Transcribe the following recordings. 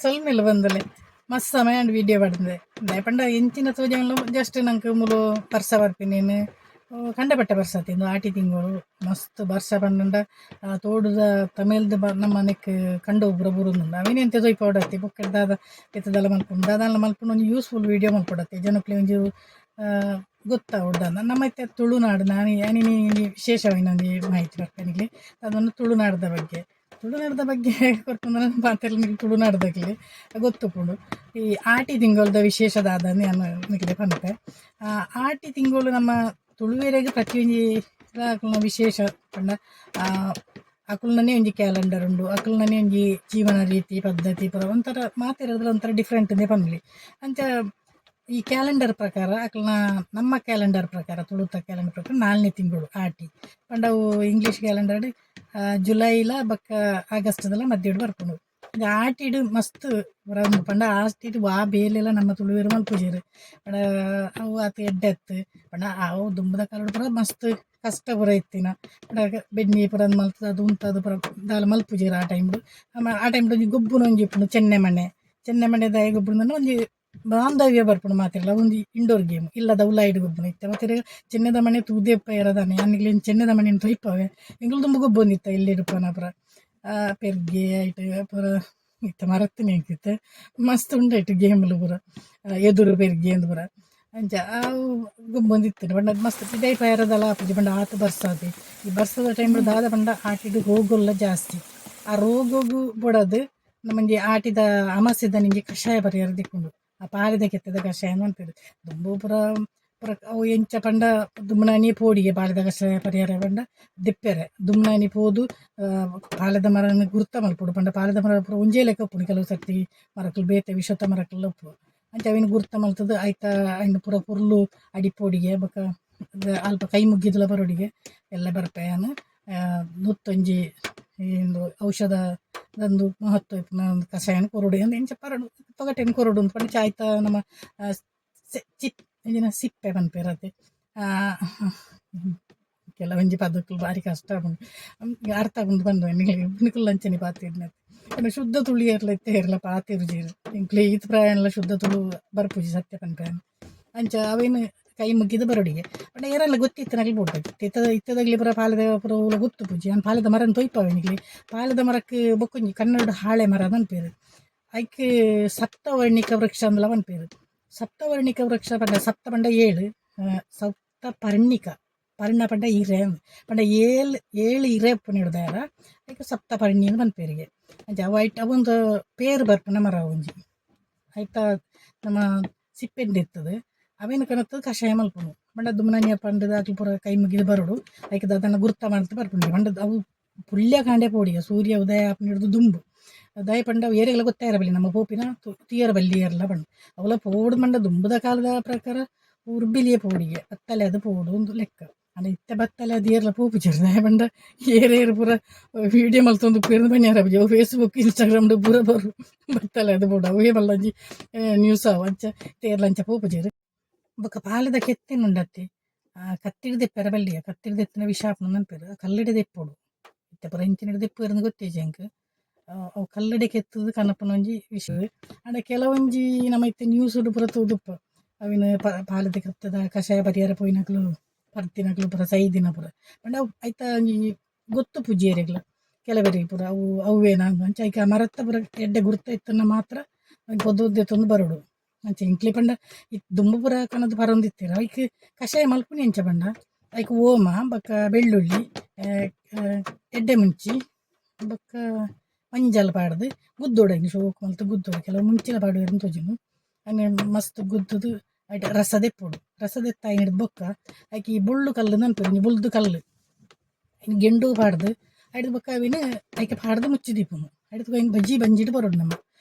ಸೊಲ್ಮೆಲ್ಲ ಬಂದಲೆ ಮಸ್ತ್ ಸಮಯ ವೀಡಿಯೋ ಪಡ್ದೆ ಪಂಡ ಎಂಚಿನ ತೋಜಂಗ್ಲ ಜಸ್ಟ್ ನಂಗೆ ಮುಲು ಬರ್ಸ ಬರ್ಪಿನೇನು ಕಂಡಪಟ್ಟ ಬರ್ಸ ತಿಂದು ಆಟಿ ತಿಂಗಳು ಮಸ್ತ್ ಬರ್ಸ ಪಂಡ ತೋಡುದ ತಮೇಲ್ದ ನಮ್ಮ ಮನೆಕ್ ಕಂಡು ಒಬ್ಬರ ಬುರುಂದು ಅವೇನೆಂತ ತೊಯ್ಪ ಹೊಡತ್ತಿ ಬುಕ್ಕಡ್ದಾದ ಎತ್ತದಲ್ಲ ಮಲ್ಪುಂಡು ದಾದಾಲ ಮಲ್ಪುಂಡು ಒಂದು ಯೂಸ್ಫುಲ್ ವೀಡಿಯೋ ಮಲ್ಪಡತ್ತೆ ಜನಕ್ಲೆ ಒಂಜಿ ಗೊತ್ತಾವುಡ್ದ ನಮ್ಮ ಇತ್ತೆ ತುಳುನಾಡು ನಾನು ಯಾನಿನಿ ವಿಶೇಷವಾಗಿ ಮಾಹಿತಿ ಬರ್ತಾನಿಗೆ ಅದನ್ನು ತುಳುನಾಡದ ಬಗ್ಗೆ ಕೊಡ್ತಂದ್ರೆ ಮಾತೆಲ್ಲ ನಿಮಗೆ ತುಳುನಾಡದಾಗಲಿ ಗೊತ್ತುಪುಂಡು ಈ ಆಟಿ ತಿಂಗಳದ ವಿಶೇಷದಾದ ನಾನು ನಿಮಗೆ ಪಂತೆ ಆಟಿ ತಿಂಗಳು ನಮ್ಮ ತುಳುವೆರೆಗೆ ಪ್ರತಿಯೊಂದು ಅಕಲ್ನ ವಿಶೇಷ ಪಂಡ ಅಕಲ್ನೇ ಒಂಜಿ ಕ್ಯಾಲೆಂಡರ್ ಉಂಡು ಅಕಲ್ನೇ ಒಂಜಿ ಜೀವನ ರೀತಿ ಪದ್ಧತಿ ಪುರ ಒಂಥರ ಮಾತಿರೋದ್ರ ಒಂಥರ ಡಿಫ್ರೆಂಟ್ ಪನ್ಲಿ ಅಂಚ ಈ ಕ್ಯಾಲೆಂಡರ್ ಪ್ರಕಾರ ಅಕಲ್ನ ನಮ್ಮ ಕ್ಯಾಲೆಂಡರ್ ಪ್ರಕಾರ ತುಳುತ ಕ್ಯಾಲೆಂಡರ್ ಪ್ರಕಾರ 4ನೇ ತಿಂಗಳು ಆಟಿ ಪಂಡವು ಇಂಗ್ಲೀಷ್ ಕ್ಯಾಲೆಂಡರ್ ಜುಲೈಲ ಬಕ್ಕ ಆಗಸ್ಟ್ದಲ್ಲ ಮಧ್ಯಡ್ ಬರ್ಪುಂಡು ಆಟಿಡ್ ಮಸ್ತ್ ಬರಂದು ಪಂಡ ಆಟಿಡ್ ವಾ ಬೇಲೆಲ್ಲ ನಮ್ಮ ತುಳುವೆರು ಮಲ್ಪುಜೆರ್ ಪಂಡ ಅವು ಆತ ಎಡ್ಡೆತ್ತು ಪಂಡ ಅವು ದುಂಬದ ಕಾಲಡ್ ಪುರ ಮಸ್ತ್ ಕಷ್ಟ ಪುರ ಇತ್ತಿನ ಪಂಡ ಬೆನ್ನಿ ಪುರಂದು ಮಲ್ತದ ಅದು ಉಂತದು ಪುರ ದಾಲ ಮಲ್ಪುಜೆರ್ ಆ ಟೈಮ್ಡು ಒಂಜಿ ಗೊಬ್ಬುನ ಒಂಜಿ ಇಪ್ಪುಂಡು ಚೆನ್ನೆ ದಾಯ ಗೊಬ್ಬುನ ಒಂಜಿ ಬಾಂಧವ್ಯ ಬರ್ಪುಂಡು ಮಾತಿರಲ್ಲ ಒಂದು ಇಂಡೋರ್ ಗೇಮ್ ಇಲ್ಲದ ಉಲಾಯಿಡ್ ಗೊಬ್ಬನ ಇತ್ತೆ ಮತ್ತೆ ಚೆನ್ನದ ಮನೆ ತೂದೆಪ್ಪ ಇರೋದಾನೆ ಅನ್ನಿಗ್ಲಿ ಚೆನ್ನದ ಮನೆ ತೊಯ್ಪವೆ ಎಂಗ್ಳು ತುಂಬ ಗೊಬ್ಬೊಂದಿತ್ತ ಇಲ್ಲಿ ಇಡ್ಪನ ಪುರ ಪೆರ್ಗೆ ಆಯ್ತು ಪುರ ಇತ್ತ ಮರತ್ತಿನ ಇತ್ತು ಮಸ್ತ್ ಉಂಡಾಯ್ತು ಗೇಮ್ಲು ಪುರ ಎದುರು ಪೆರ್ಗೆ ಅಂದ್ ಪುರ ಅಂಚ ಅವು ಗೊಬ್ಬೊಂದಿತ್ತು ಪಂಡ ಮಸ್ತ್ ಪಿದೈಪ ಇರೋದಲ್ಲ ಆಪುಜಿ ಪಂಡ ಆತು ಬರ್ಸಾದಿ ಈ ಬರ್ಸದ ಟೈಮ್ ದಾದ ಪಂಡ ಆಟಿಡು ರೋಗೊಲ್ಲ ಜಾಸ್ತಿ ಆ ರೋಗೋಗು ಬೊಡದು ನಮಗೆ ಆಟಿದ ಅಮಾಸ್ಯದ ನಿಂಗೆ ಕಷಾಯ ಪರಿಹಾರ ದಿಕ್ಕೊಂಡು ಆ ಪಾಲಿದ ಕೆತ್ತದ ಕಷಾಯ ಅಂತೀರಿ ದುಂಬು ಪುರ ಅವು ಎಂಚ ಪಂಡ ದುಮ್ನಾನಿ ಪೋಡಿಗೆ ಪಾಲಿದ ಕಷಾಯ ಪರಿಹಾರ ಪಂಡ ದಿಪ್ಪೆರೆ ದುಮ್ನಾನಿ ಪೋದು ಪಾಲದ ಮರನ ಗುರ್ತ ಮಲ್ಪುಡು ಪಂಡ ಪಾಲದ ಮರ ಪುರ ಒಂಜೇ ಲೆಕ್ಕ ಉಪ್ಪುಡು ಕೆಲವು ಸರ್ತಿ ಮರಕಲು ಬೇತೆ ವಿಷತ ಮರಕಲ್ಲ ಉಪ್ಪು ಅಂಚ ಅವಿನ ಗುರ್ತ ಮಲ್ತದ ಆಯ್ತಾ ಅಯ್ನ ಪುರ ಪುರ್ಲು ಅಡಿಪೋಡಿಗೆ ಬೊಕ ಅಲ್ಪ ಕೈ ಮುಗ್ಗಿದಲ ಬರೋಡಿಗೆ ಎಲ್ಲ ಬರ್ಪೆಯನು ನೂತ್ತೊಂಜಿ ಏನು ಔಷಧ ದಂದು ಮಹತ್ವ ಒಂದು ಕಷಾಯನ ಕೊರಡು ಎಂದು ಎಂಚ ಪರಡು ತೊಗಟೆನ ಕೊರಡು ಅಂತ ಪಂಡ ಆಯ್ತ ನಮ್ಮ ಚಿಪ್ ಇಂಜಿನ ಸಿಪ್ಪೆ ಪನ್ಪೇರತ್ತೆ ಕೆಲವೊಂಜಿ ಪದಕ್ಕಲು ಭಾರಿ ಕಷ್ಟ ಆಗುಂಡು ಅರ್ಥ ಆಗುಂಡು ಬಂದು ನಿಕುಲ್ ಅಂಚನೆ ಪಾತಿರ್ನ ಶುದ್ಧ ತುಳು ಏರ್ಲ ಇತ್ತೆ ಏರ್ಲ ಪಾತಿರುಜೀರು ಇಂಕ್ಲೆ ಈತ್ ಪ್ರಾಯಣ ಶುದ್ಧ ತುಳು ಬರ್ಪುಜಿ ಸತ್ಯ ಪನ್ಪೇನು ಅಂಚ ಅವೇನು ಕೈ ಮುಗ್ಗಿದ ಬರೋಡಿಗೆ ಬಟ್ ಏರೆಲ್ಲ ಗೊತ್ತಿತ್ತು ನಗಲಿ ಬೋಟಾಗಿ ಇತ್ತದಾಗಲಿ ಪುರ ಪಾಲದ ಪುರ ಗೊತ್ತು ಪೂಜೆ ನಾನು ಪಾಲದ ಮರನ ತೊಯ್ಪವನಿಗ್ಲಿ ಪಾಲದ ಮರಕ್ಕೆ ಬೊಕ್ಕೊಂಜಿ ಕನ್ನಡ ಹಾಳೆ ಮರ ಅನ್ಪೇರು ಐಕೆ ಸಪ್ತವರ್ಣಿಕ ವೃಕ್ಷ ಅಂದಲ ಅನ್ಪೇರು ಸಪ್ತವರ್ಣಿಕ ವೃಕ್ಷ ಪಂಡ ಸಪ್ತ ಪಂಡ 7 ಸಪ್ತ ಪರ್ಣ ಪಂಡ ಇರೆ ಪಂಡ ಏಳು ಇರೆ ಉಪ್ಪುನ ಹಿಡ್ದಾರ ಐಕೆ ಸಪ್ತ ಪರ್ಣಿ ಅಂತ ಅನ್ಪೇರಿಗೆ ಅಂಚ ಅವೈಟ್ ಅವೊಂದು ಪೇರು ಬರ್ಪುನ ಮರ ಒಂಜಿ ಆಯ್ತಾ ನಮ್ಮ ಸಿಪ್ಪೆಂದು ಇರ್ತದೆ ಅವೇನು ಕನತ್ತದು ಕಷಾಯ ಮಲ್ಪುನು ಬಂಡ ದುಮ್ನಾನಿಯ ಪಂಡದ ಅಕ್ಲು ಪುರ ಕೈ ಮುಗಿದು ಬರೋಡು ಐಕದ ಅದನ್ನು ಗುರ್ತ ಮಾಡ್ತಾ ಬರ್ಪುಂಡು ಬಂಡ ಅವು ಪುಲ್ಯ ಕಾಂಡೆ ಪೋಡಿಯ ಸೂರ್ಯ ಉದಯ ಆಪನ ಹಿಡಿದು ದುಂಬು ದಯ ಪಂಡ ಏರೆಲ್ಲ ಗೊತ್ತಾಯಿರ ಬಲ್ಲಿ ನಮ್ಮ ಪೋಪಿನ ತೀಯರ ಬಲ್ಲಿ ಏರಲ್ಲ ಬಂಡು ಅವಲ ಪೋಡು ಮಂಡ ದುಂಬುದ ಕಾಲದ ಪ್ರಕಾರ ಉರ್ಬಿಲಿಯ ಪೋಡಿಗೆ ಬತ್ತಲೆ ಅದು ಪೋಡು ಒಂದು ಲೆಕ್ಕ ಅಲ್ಲ ಇತ್ತ ಬತ್ತಲೆ ಅದು ಏರ್ಲ ಪೋಪು ದಯ ಪಂಡ ಏರೇರು ಪೂರ ವೀಡಿಯೋ ಮಲ್ತೊಂದು ಪೇರು ಬನ್ಯಾರ ಬಜಿ ಅವು ಫೇಸ್ಬುಕ್ ಇನ್ಸ್ಟಾಗ್ರಾಮ್ಡು ಪೂರ ಬರು ಬತ್ತಲೆ ಅದು ಪೋಡು ಅವೇ ಬಲ್ಲಂಜಿ ನ್ಯೂಸ್ ಅವ ಅಂಚ ತೇರ್ಲಂಚ ಪೋಪು ಜೇರು ಬೊಕ ಪಾಲದ ಕೆತ್ತಿನುಂಡತ್ತಿ ಕತ್ತಿಡ್ ದೆಪ್ಪೆರ ಬಲ್ಲಿಯ ಕತ್ತಿಡ್ ದೆತ್ತಿನ ವಿಷಾಪನ ನೆನಪೇರು ಕಲ್ಲಡೆ ದೆಪ್ಪೋಡು ಇತ್ತೆ ಪುರ ಇಂಚಿನ ದೆಪ್ಪು ಇರೋದು ಗೊತ್ತೇಜಿ ಅಂಕ್ ಅವು ಕಲ್ಲಡೆ ಕೆತ್ತದು ಕನಪನ ಒಂಜಿ ವಿಷಯ ಅಂಡ ಕೆಲವೊಂಜಿ ನಮ್ಮ ಇತ್ತೆ ನ್ಯೂಸ್ ಪುರ ತೂದುಪ್ಪ ಅವಿನ ಪಾಲದ ಕೆತ್ತದ ಕಷಾಯ ಪರಿಹಾರ ಪೋಯಿನಕ್ಲು ಪರ್ತಿನಕ್ಲು ಪುರ ಸೈದಿನ ಪುರ ಅಂಡ ಅವು ಐತ ಒಂಜಿ ಗೊತ್ತು ಪೂಜೆರೆಗ್ಲ ಕೆಲವರಿಗೆ ಪುರ ಅವು ಅವೇನ ಅಂಚ ಐಕ ಮರತ್ತ ಪುರ ಎಡ್ಡೆ ಗುರ್ತ ಇತ್ತನ್ನ ಮಾತ್ರ ಪೊದ್ದು ತಂದು ಬರೋಡು ಅಂಚೆ ಇಂಕ್ಲಿ ಪಂಡ ದುಂಬ ಪುರ ಕಣದು ಪರೊಂದಿತ್ತೀರ ಐಕ್ ಕಷಾಯ ಮಲ್ಪುನಿ ಎಂಚ ಪಂಡ ಐಕ್ ಓಮ ಬೊಕ್ಕ ಬೆಳ್ಳುಳ್ಳಿ ಎಡ್ಡೆ ಮುಂಚಿ ಬೊಕ್ಕ ಮಂಜಲ್ ಪಾಡ್ದು ಗುದ್ದೋಡಂಗಿ ಶೋಕು ಮಲ್ತು ಗುದ್ದೋಡು ಕೆಲವು ಮುಂಚಿನ ಪಾಡುವೆರು ತೋಜುನು ಅಂಗೆ ಮಸ್ತ್ ಗುದ್ದುದು ಐಟ ರಸ ದೆಪ್ಪೋಡು ರಸ ದೆತ್ತ ಹಿಡಿದು ಬೊಕ್ಕ ಐಕಿ ಬುಳ್ಳು ಕಲ್ಲು ನೆನಪು ಬುಳ್ದು ಕಲ್ಲು ಗೆಂಡು ಪಾಡ್ದು ಹಿಡಿದು ಬೊಕ್ಕ ಅವಿನ ಐಕೆ ಪಾಡ್ದು ಮುಚ್ಚಿ ದೀಪುನು ಹಿಡಿದು ಬಜ್ಜಿ ಬಂಜಿಟ್ಟು ಬರೋಡು ನಮ್ಮ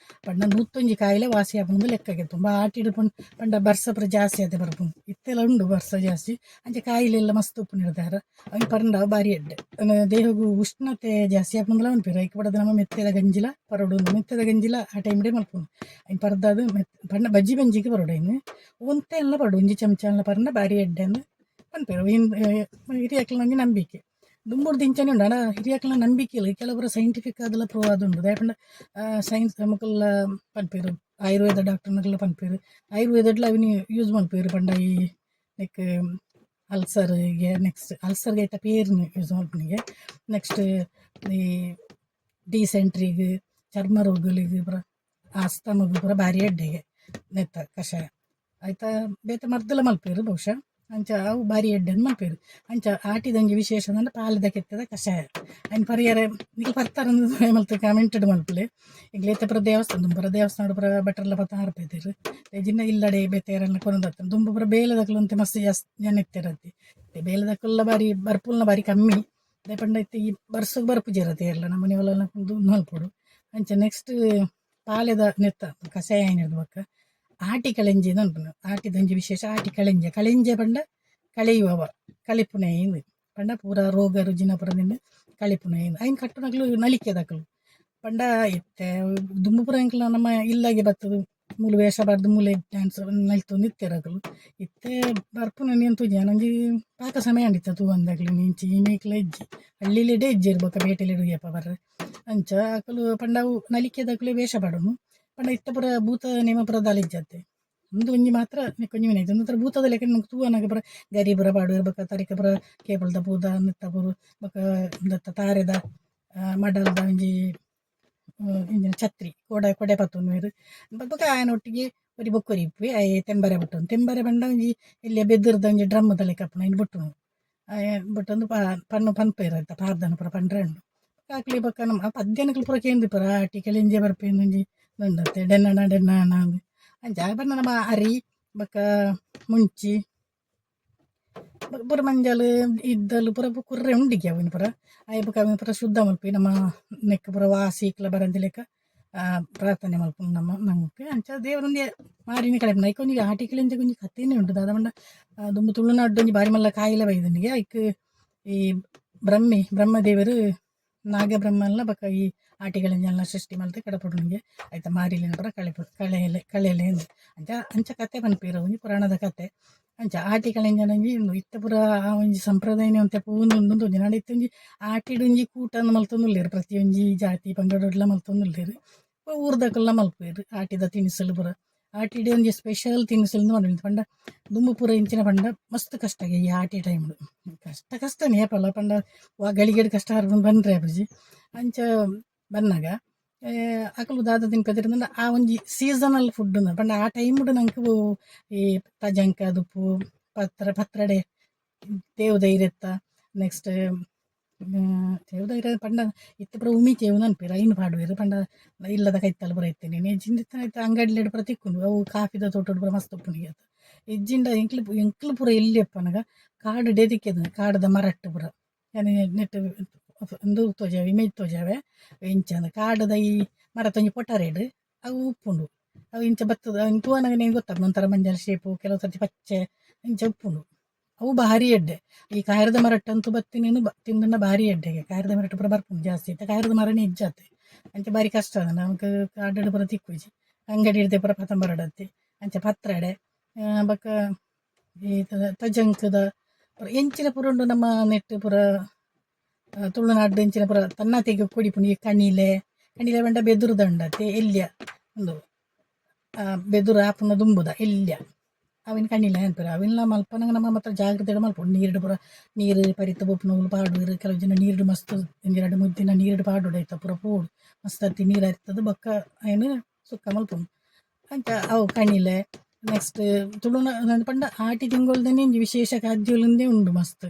ಪಂಡ ನೂತ್ತೊಂಜಿ ಕಾಯಿಲೆ ವಾಸಿ ಆಪುಂದು ಲೆಕ್ಕಗೆ ತುಂಬ ಆಟಿಡು ಪಂಡ ಬರ್ಸ ಪುರ ಜಾಸ್ತಿ ಅದೇ ಬರ್ಪುಂಡು ಇತ್ತೆಲ್ಲ ಉಂಡು ಬರ್ಸ ಜಾಸ್ತಿ ಅಂಚೆ ಕಾಯಿಲೆ ಎಲ್ಲ ಮಸ್ತ್ ಉಪ್ಪು ಹಿಡ್ದಾರ ಅವ್ನು ಪರಂಡ ಬಾರಿ ಎಡ್ಡೆ ದೇಹಗೂ ಉಷ್ಣತೆ ಜಾಸ್ತಿ ಆಪುಂದಲ ಅನ್ಪೇರು ಐಕೆ ಪಡದ ನಮ್ಮ ಮೆತ್ತದ ಗಂಜಿಲ ಪರೋಡು ಮೆತ್ತದ ಗಂಜಿಲ ಆ ಟೈಮ್ಡೆ ಮಲ್ಪುಂಡು ಅವ್ನು ಪರ್ದಾದು ಪಂಡ ಬಜ್ಜಿ ಬಂಜಿಗೆ ಬರೋಡು ಅವ್ನು ಒಂತೆ ಎಲ್ಲ ಪರೋಡು ಒಂಜಿ ಚಮಚ ಎಲ್ಲ ಪರಂಡ ಬಾರಿ ಎಡ್ಡೆ ಅಂದು ಅನ್ಪೇರು ಹಿರಿಯಕ್ಲ ನಂಗೆ ನಂಬಿಕೆ ದುಂಬುಡು ದಿಂಚನೆ ಉಂಡು ಆಂಡ ಹಿರಿಯಕ್ಲ ನಂಬಿಕೆ ಇಲ್ಲ ಕೆಲವರ ಸೈಂಟಿಫಿಕ್ ಆದಲ ಪ್ರೂವ್ ಆದುಂಡು ದಾಯಪಂಡ ಸೈನ್ಸ್ ನಮಕಲ್ಲ ಪನ್ಪೇರು ಆಯುರ್ವೇದ ಡಾಕ್ಟರ್ನಕ್ಲ ಪನ್ಪೇರು ಆಯುರ್ವೇದಡ್ಲ ಅವಿನಿ ಯೂಸ್ ಮನ್ಪೇರು ಪಂಡ ಈ ಲೈಕ್ ಅಲ್ಸರ್ಗೆ ನೆಕ್ಸ್ಟ್ ಅಲ್ಸರ್ಗೆ ಐತ ಪೇರ್ನು ಯೂಸ್ ಮಲ್ಪನಿಗೆ ನೆಕ್ಸ್ಟ್ ಈ ಡಿಸೆಂಟ್ರಿಗೆ ಚರ್ಮ ರೋಗಗಳಿಗೆ ಪೂರ ಆಸ್ತಮಗ್ ಪೂರ ಭಾರಿ ಎಡ್ಡೆಗೆ ನೆತ್ತ ಕಷಾಯ ಆಯ್ತಾ ಬೇತೆ ಮರ್ದಲ ಮಲ್ಪೇರು ಬಹುಶಃ ಅಂಚ ಅವು ಬಾರಿ ಎಡ್ಡೆನ್ ಮಲ್ಪೇರು ಅಂಚ ಆಟಿದಂಗೆ ವಿಶೇಷ ಅಂದ್ರೆ ಪಾಲದ ಕೆತ್ತದ ಕಷಾಯ ಅಯ್ನ ಪರಿಹಾರ ಈಗ ಬರ್ತಾರಂದು ಮಲ್ತು ಕಮೆಂಟೆಡ್ ಮಲ್ಪಲೆ ಈಗ ಲೇತ ಪುರ ದೇವಸ್ಥಾನ ಪುರ ಬಟ್ರಲ್ಲ ಪತ್ತ ಹಾರ್ಪೈತಿರು ಜಿನ್ನ ಇಲ್ಲಡೆ ಬೇತೆಯರನ್ನ ಕೊನದತ್ತ ದುಂಬು ಪುರ ಬೇಲದಕ್ಲು ಅಂತ ಮಸ್ತ್ ಜಾಸ್ತಿ ಜನ ಇತ್ತಿರತ್ತೆ ಬೇಲದಕ್ಕೆಲ್ಲ ಬಾರಿ ಬರ್ಪುಲ್ನ ಬಾರಿ ಕಮ್ಮಿ ಅದೇ ಪಂಡ ಇತ್ತು ಈ ಬರ್ಸಕ್ಕೆ ಬರ್ಪುಜಿ ಇರತ್ತೆ ಎಲ್ಲ ನಮ್ಮ ಮನೆಯಲ್ಲ ಮಲ್ಪೊಡು ಅಂಚ ನೆಕ್ಸ್ಟ್ ಪಾಲೆದ ನೆತ್ತ ಕಷಾಯ ಏನಿರ್ದು ಬಕ್ಕ ಆಟಿ ಕಳೆಂಜಿ ಅನ್ಪುನು ಆಟಿದಂಜಿ ವಿಶೇಷ ಆಟಿ ಕಳೆಂಜೆ ಪಂಡ ಕಳೆಯುವವ ಕಳಿಪುನೆಯಿಂದ ಪಂಡ ಪೂರ ರೋಗ ರುಜಿನ ಪುರದಿಂದ ಕಳಿಪುನೆಯಿಂದ ಐನ್ ಕಟ್ಟುನಕ್ಲು ನಲಿಕೆದಕ್ಲು ಪಂಡ ಇತ್ತೆ ದುಂಬುಪುರ ಎಂಕ್ಲ ನಮ್ಮ ಇಲ್ಲಾಗೆ ಬರ್ತದು ಮೂಲು ವೇಷ ಬಾರ್ದು ಮೂಲೆ ಡ್ಯಾನ್ಸ್ ನಲ್ತು ನಿತ್ತೆರಕಲು ಇತ್ತೆ ಬರ್ಪುನ ನೀನು ತುಜಿ ನಂಜಿ ಪಾಕ ಸಮಯ ಅಂಡಿತ್ತ ತೂ ಅಂದಾಗ್ಲಿ ನಿಂಚಿ ಮೇಕ್ಲ ಇಜ್ಜಿ ಹಳ್ಳಿಲಿಡೆ ಇಜ್ಜಿ ಇರ್ಬೇಕ ಬೇಟೆಲಿಡುಗಪ್ಪ ಬರ್ರೆ ಅಂಚ ಅಕಲು ಪಂಡವು ನಲಿಕೆದಕ್ಲೆ ವೇಷ ಬಾಡನು ಪಂಡ ಇತ್ತ ಪುರ ಭೂತ ನೇಮ ಪುರ ದಾಲಿಜ್ಜತ್ತೆ ಒಂದು ಒಂಜಿ ಮಾತ್ರ ಕೊಂಜಿ ವಿನೈತೆ ಒಂದು ಭೂತದ ಲೆಕ್ಕ ನಂಗೆ ತೂವನಾಗ ಪುರ ಗರಿ ಪುರ ಬಾಡು ಇರ್ಬೇಕ ತರಿಕ ಪುರ ಕೇಬಲ್ದ ಪೂದ ನಿತ್ತ ಪುರು ಬೊಕ ದತ್ತ ತಾರೆದ ಮಡಲ್ದ ಒಂಜಿ ಇಂಜಿನ ಛತ್ರಿ ಕೊಡೆ ಪತ್ತೊಂದು ಬೊಕ ಆಯನ ಒಟ್ಟಿಗೆ ಒರಿ ಬೊಕ್ಕೊರಿ ಇಪ್ಪಿ ಆಯ್ ತೆಂಬರೆ ಬುಟ್ಟನು ತೆಂಬರೆ ಬಂಡ ಒಂಜಿ ಇಲ್ಲಿ ಬೆದರ್ದ ಒಂಜಿ ಡ್ರಮ್ ತಲೆ ಕಪ್ಪನ ಇನ್ನು ಬುಟ್ಟನು ಬುಟ್ಟೊಂದು ಪಣ್ಣು ಪನ್ಪೇರ ಆಯ್ತಾ ಪಾರ್ದನ ಪುರ ಪಂಡ್ರೆ ಉಂಡು ಕಾಕ್ಲಿ ಬೊಕ್ಕ ನಮ್ಮ ಪದ್ಯನಕ್ಲು ಪುರ ಕೇಂದ್ರ ಪುರ ಆಟಿ ಕೆಳೆಂಜೆ ಬರ್ಪೇನು ಒಂಜಿ ನುಂಡತ್ತೆ ಡೆನ್ನಣ ಅಂಚ ಬಣ್ಣ ನಮ್ಮ ಅರಿ ಬೊಕ್ಕ ಮುಂಚಿ ಪುರ ಮಂಜಲ್ ಇದ್ದಲು ಪುರ ಕುರ್ರೆ ಉಂಡಿಗೆ ಅವನು ಪುರ ಆಯ್ ಬೊಕ ಅವನು ಪುರ ಶುದ್ಧ ಮಲ್ಪಿ ನಮ್ಮ ನೆಕ್ ಪುರ ವಾಸಿ ಇಕ್ಲ ಬರಂದಿ ಲೆಕ್ಕ ಪ್ರಾರ್ಥನೆ ಮಲ್ಪು ನಮ್ಮ ನಂಗೆ ಅಂಚ ದೇವರೊಂದು ಮಾರಿನ ಕಡೆ ಐಕ್ ಒಂಜಿ ಆಟಿಕಲಿಂಚ ಒಂಜಿ ಕಥೆನೇ ಉಂಟು ದಾದ ಮಂಡ ದುಂಬು ತುಳುನಾಡು ಒಂಜಿ ಬಾರಿ ಮಲ್ಲ ಕಾಯಿಲೆ ಬೈದನಿಗೆ ಐಕ್ ಈ ಬ್ರಹ್ಮದೇವರು ನಾಗಬ್ರಹ್ಮಲ್ಲ ಬೊಕ ಈ ಆಟಿಗಳಿಂಜೆಲ್ಲ ಸೃಷ್ಟಿ ಮಲ್ತೆ ಕಡಪುಡುನಿಗೆ ಆಯ್ತಾ ಮಾರಿಲಿನ ಪುರ ಕಳೆಯಲೆ ಅಂಚ ಕತೆ ಪನ್ಪೇರು ಒಂಜಿ ಪುರಾಣದ ಕತೆ ಅಂಚ ಆಟಿಗಳಿಂಜನಂಜಿ ಇತ್ತ ಪುರ ಆ ಒಂಜಿ ಸಂಪ್ರದಾಯನೇ ಒಂತೆ ಪೂಂದು ಒಂಜಿ ನಾಡು ಇತ್ತೊಂಜಿ ಆಟಿಡೊಂಜಿ ಕೂಟನ್ನು ಮಲ್ತೊಂದುಲ್ಲೇರು ಪ್ರತಿಯೊಂಜಿ ಜಾತಿ ಪಂಗಡಡ್ಲ ಮಲ್ತೊಂದುಲ್ಲೇರು ಊರ್ದಕ್ಕೆಲ್ಲ ಮಲ್ಪೇರು ಆಟಿದ ತಿನಿಸಲು ಪುರ ಆಟಿಡೆ ಒಂಜಿ ಸ್ಪೆಷಲ್ ತಿನಿಸಲು ಮಾಡಿದ್ದು ಪಂಡ ದುಂಬು ಪುರ ಇಂಚಿನ ಪಂಡ ಮಸ್ತ್ ಕಷ್ಟಗೆ ಈ ಆಟಿ ಟೈಮ್ ಕಷ್ಟನೇ ಪಲ್ಲ ಪಂಡ ಗಳಿಗೆಡ್ ಕಷ್ಟ ಹರ್ಕೊಂಡು ಬಂದ್ರೆ ಅಪ್ಪಾಜಿ ಅಂಚ ಬನ್ನಾಗ ಅಕಲು ದಾದ ತಿನ್ಪದಿರಿಂದ ಆ ಒಂಜಿ ಸೀಸನಲ್ ಫುಡ್ ಪಂಡ ಆ ಟೈಮ್ ನಂಗೆ ಈ ತಜಂಕ ದುಪ್ಪು ಪತ್ರಡೆ ತೇವುದೈರೆತ್ತ ನೆಕ್ಸ್ಟ್ ತೇವುದೈರ ಪಂಡ ಇತ್ತು ಪುರ ಉಮಿ ತೇವು ಅನ್ಪೇರು ಐನು ಪಾಡುವೇರು ಪಂಡ ಇಲ್ಲದ ಕೈತಲ್ಲ ಪುರ ಇತ್ತೇನೆ ನೆಜ್ಜಿಂದ ಅಂಗಡಿಲೆಡ್ ಪುರ ತಿಕ್ಕೊಂಡು ಅವು ಕಾಫಿದ ತೋಟಡು ಪುರ ಮಸ್ತ್ ಉಪ್ಪುನಿಗೆ ಇಜ್ಜಿಂಡ ಎಂಕ್ಲು ಪುರ ಎಲ್ಲಿ ಅಪ್ಪನಾಗ ಕಾಡು ಡೆದಿಕ್ಕೆದ ಕಾಡದ ಮರಟ್ಟು ಪುರ ನೆಟ್ ಒಂದು ತೋಜಾವೆ ಇಮೇಜ್ ತೋಜಾವೆ ಇಂಚಂದ ಕಾಡದ ಈ ಮರ ತೊಂಜಿ ಪೊಟರೇಡು ಅವು ಉಪ್ಪುಂಡು ಅವು ಇಂಚ ಬತ್ತದ ತೂವನಾಗ ನೀವು ಗೊತ್ತಾಗ ಒಂಥರ ಮಂಜಲ್ ಶೇಪು ಕೆಲವು ಸರ್ತಿ ಪಚ್ಚೆ ಇಂಚ ಉಪ್ಪುಂಡು ಅವು ಭಾರಿ ಎಡ್ಡೆ ಈ ಕಾಯರದ ಮರಟ್ಟಂತೂ ಬತ್ತಿನೇನು ತಿಂದನ್ನ ಭಾರಿ ಎಡ್ಡೆಗೆ ಕಾಯರದ ಮರಟ್ಟು ಪುರ ಬರ್ಪುಂಡು ಜಾಸ್ತಿ ಐತೆ ಕಾಯರದ ಮರನೇ ಇಜ್ಜತ್ತೆ ಅಂಚೆ ಭಾರಿ ಕಷ್ಟ ಅದ ನಮ್ಗೆ ಕಾಡಡು ಪುರ ತಿಕ್ಕುಜಿ ಅಂಗಡಿ ಹಿಡ್ದೆ ಪುರ ಪತಂಬರಡತ್ತೆ ಅಂಚೆ ಪತ್ರಡೆ ಬೊಕ ಈ ತಜಂಕದ ಪುರ ಎಂಚಿನ ಪುರ ಉಂಡು ನಮ್ಮ ನೆಟ್ ಪುರ ತುಳುನಾಡು ಎಂಚಿನ ಪುರ ತನ್ನ ತೆಗೆ ಕೊಡಿಪುಂಡು ಈ ಕಣಿಲೆ ಬಂಡ ಬೆದುರು ದಂಡತೆ ಎಲ್ಯ ಒಂದು ಬೆದುರು ಆಪುನ ದುಂಬುದ ಎಲ್ಯ ಅವಿನ ಕಣಿಲೆ ಅನ್ಪೇರು ಅವಿನ ಮಲ್ಪನಂಗೆ ನಮ್ಮ ಮಾತ್ರ ಜಾಗ್ರತೆ ಮಲ್ಪುಂಡು ನೀರು ಪುರ ನೀರು ಪರಿತ ಬೊಪ್ಪುನವ್ಲು ಪಾಡು ಕೆಲವು ಜನ ನೀರು ಮಸ್ತ್ ಒಂದೆರಡು ಮುದ್ದಿನ ನೀರು ಪಾಡು ಆಯ್ತಾ ಪುರ ಪೋಡು ಮಸ್ತ್ ಅತ್ತಿ ನೀರು ಹರಿತದ ಬೊಕ್ಕ ಏನು ಸುಕ್ಕ ಮಲ್ಪುಂಡು ಅಂಚ ಅವು ಕಣಿಲೆ ನೆಕ್ಸ್ಟ್ ತುಳುನಾಡು ಪಂಡ ಆಟಿ ತಿಂಗೊಳ್ದೇನೆ ವಿಶೇಷ ಖಾದ್ಯಲುಂದೇ ಉಂಡು ಮಸ್ತ್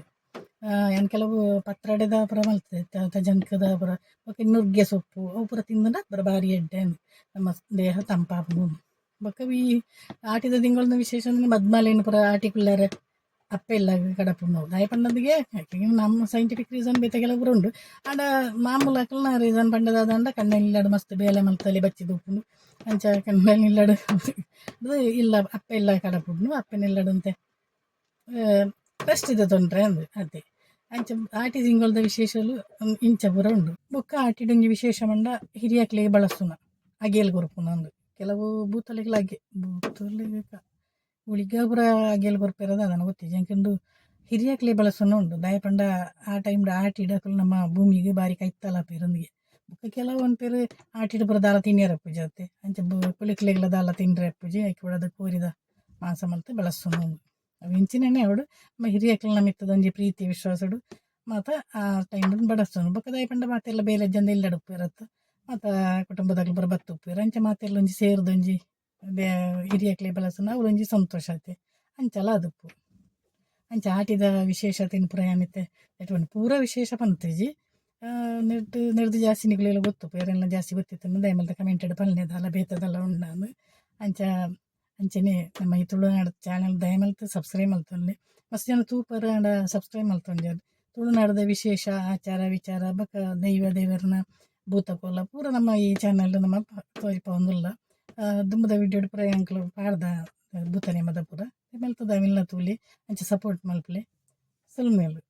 ಏನು ಕೆಲವು ಪತ್ರಡೆದ ಪುರ ಮಲ್ತದೆ ತಜಂಕದ ಪುರ ಬೊಕ ನುಗ್ಗೆ ಸೊಪ್ಪು ಅವು ಪುರ ತಿಂದನ ಪುರ ಭಾರಿ ಎಡ್ಡೆ ನಮ್ಮ ದೇಹ ತಂಪಾಪುಂಡು ಬೊಕ ಈ ಆಟಿದ ತಿಂಗಳದ ವಿಶೇಷ ಅಂದ್ರೆ ಮದ್ಮಾಲೇನು ಪುರ ಆಟಿಕುಳ್ಳಾರೆ ಅಪ್ಪ ಇಲ್ಲ ಕಡಪುಂಡು ದಾಯ ಪಂಡದಿಗೆ ನಮ್ಮ ಸೈಂಟಿಫಿಕ್ ರೀಸನ್ ಬೇತೆ ಕೆಲವು ಪುರ ಉಂಡು ಆಂಡ ಮಾಮೂಲು ಅಕಲ್ನ ರೀಸನ್ ಪಂಡದಾದಂಡ ಕಣ್ಣಲ್ಲಿಲ್ಲಾಡು ಮಸ್ತ್ ಬೇಲೆ ಮಲ್ತಲ್ಲಿ ಬಚ್ಚಿದು ಉಪ್ಪುಂಡು ಅಂಚ ಕಣ್ಣಲ್ಲಿಲ್ಲಾಡು ಅದು ಇಲ್ಲ ಅಪ್ಪ ಇಲ್ಲ ಕಡಪುಂಡು ಅಪ್ಪನಿಲ್ಲಡುಂತೆ ಫಸ್ಟ್ ತೊಂದರೆ ಅಂದು ಅದೇ ಅಂಚ ಆಟಿ ತಿಂಗಳದ ವಿಶೇಷಲು ಇಂಚ ಪೂರ ಉಂಡು ಬೊಕ್ಕ ಆಟಿಡೊಂಜಿ ವಿಶೇಷ ಮಂಡ ಹಿರಿಯಕ್ಲೆಗ್ ಬಳಸುನ ಅಗೇಲ್ ಕೊರ್ಪುನ ಅಂದು ಕೆಲವು ಬೂತಲೆಗ್ಲ ಅಗೆ ಬೂತಲೆಗ ಉಳಿಗ ಪೂರ ಅಗೇಲ್ ಕೊರ್ಪೆರದ ಅದನ್ನು ಗೊತ್ತಿಜ್ಜಿ ಅಂಕೆಂಡು ಹಿರಿಯಕ್ಲೆ ಬಳಸೋನು ಉಂಡು ದಾಯ ಪಂಡ ಆ ಟೈಮ್ಡ್ ಆಟಿಡಕಲು ನಮ್ಮ ಭೂಮಿಗೆ ಬಾರಿ ಕೈತ್ತಲ ಪೇರೊಂದಿಗೆ ಬೊಕ್ಕ ಕೆಲವೊಂದು ಪೇರು ಆಟಿಡ್ ಪೂರ ದಾಲ ತಿನ್ನಿಯರ ಪೂಜೆ ಅತ್ತೆ ಅಂಚೆ ಪುಳಿಕ್ಲೆಗ್ಲ ದಾಲ ತಿಂದ್ರೆ ಪೂಜೆ ಐಕೆ ಕೂಡ ಕೋರಿದ ಮಾಂಸ ಮಲ್ತು ಬಳಸೋನು ಉಂಡು ಅವು ಇಂಚಿನೇ ಅವಡು ನಮ್ಮ ಹಿರಿಯಕ್ಲ ಮಿತ್ತದೊಂಜಿ ಪ್ರೀತಿ ವಿಶ್ವಾಸಡು ಮಾತ ಆ ಟೈಮ್ ಬಡಸೋನು ಬೊಕ್ಕ ದಾಯ ಪಂಡ ಮಾತೆಲ್ಲ ಬೇಲೆ ಜನ ಇಲ್ಲಡು ಉಪ್ಪಿರತ್ತು ಮತ್ತು ಕುಟುಂಬದಾಗಲು ಪೂರ ಬತ್ತು ಉಪ್ಪಿರು ಅಂಚೆ ಮಾತೆಲ್ಲ ಒಂಜಿ ಸೇರಿದೊಂಜಿ ಹಿರಿಯಕ್ಲೆ ಬಳಸೋನು ಅವ್ರು ಒಂಜಿ ಸಂತೋಷ ಆಯ್ತು ಅಂಚಲ್ಲ ಅದಪ್ಪು ಅಂಚ ಆಟಿದ ವಿಶೇಷತೆಯನ್ನು ಪ್ರಯಾಣಿತೆ ನೆಟ್ಕೊಂಡು ಪೂರ ವಿಶೇಷ ಪಂತೇಜಿ ನೆಡ್ದು ಜಾಸ್ತಿ ನಿಗಳೆಲ್ಲ ಗೊತ್ತು ಬೇರೆಲ್ಲ ಜಾಸ್ತಿ ಗೊತ್ತಿತ್ತು ದಯಮಲ್ದ ಕಮೆಂಟೆಡ್ ಪಲ್ನೆದಲ್ಲ ಬೇತದಲ್ಲ ಉಂಡಾನು ಅಂಚ ಅಂಚನೆ ನಮ್ಮ ಈ ತುಳುನಾಡು ಚಾನಲ್ ದಯಮಲ್ತು ಸಬ್ಸ್ಕ್ರೈಬ್ ಮಲ್ತೊಂಡೆ ಮಸ್ತ್ ಜನ ತೂಪರ ಆಂಡ ಸಬ್ಸ್ಕ್ರೈಬ್ ಮಲ್ತೊಂಡೆ ತುಳುನಾಡದ ವಿಶೇಷ ಆಚಾರ ವಿಚಾರ ಬಕ ದೇವರನ ಭೂತಕೋಲ ಪೂರ ನಮ್ಮ ಈ ಚಾನಲ್ ನಮ್ಮ ತೋರಿಪ ಒಂದುಲ್ಲ ದುಂಬದ ವಿಡಿಯೋ ಪ್ರಯಾಂಕಲು ಪಾಡ್ದ ಭೂತನೆ ಮದ ಪೂರ ಮಲ್ತದ ಮಿಲ್ನ ತೂಲಿ ಅಂಚೆ ಸಪೋರ್ಟ್ ಮಲ್ಪಲೆ ಸಲ್ಮೇಲು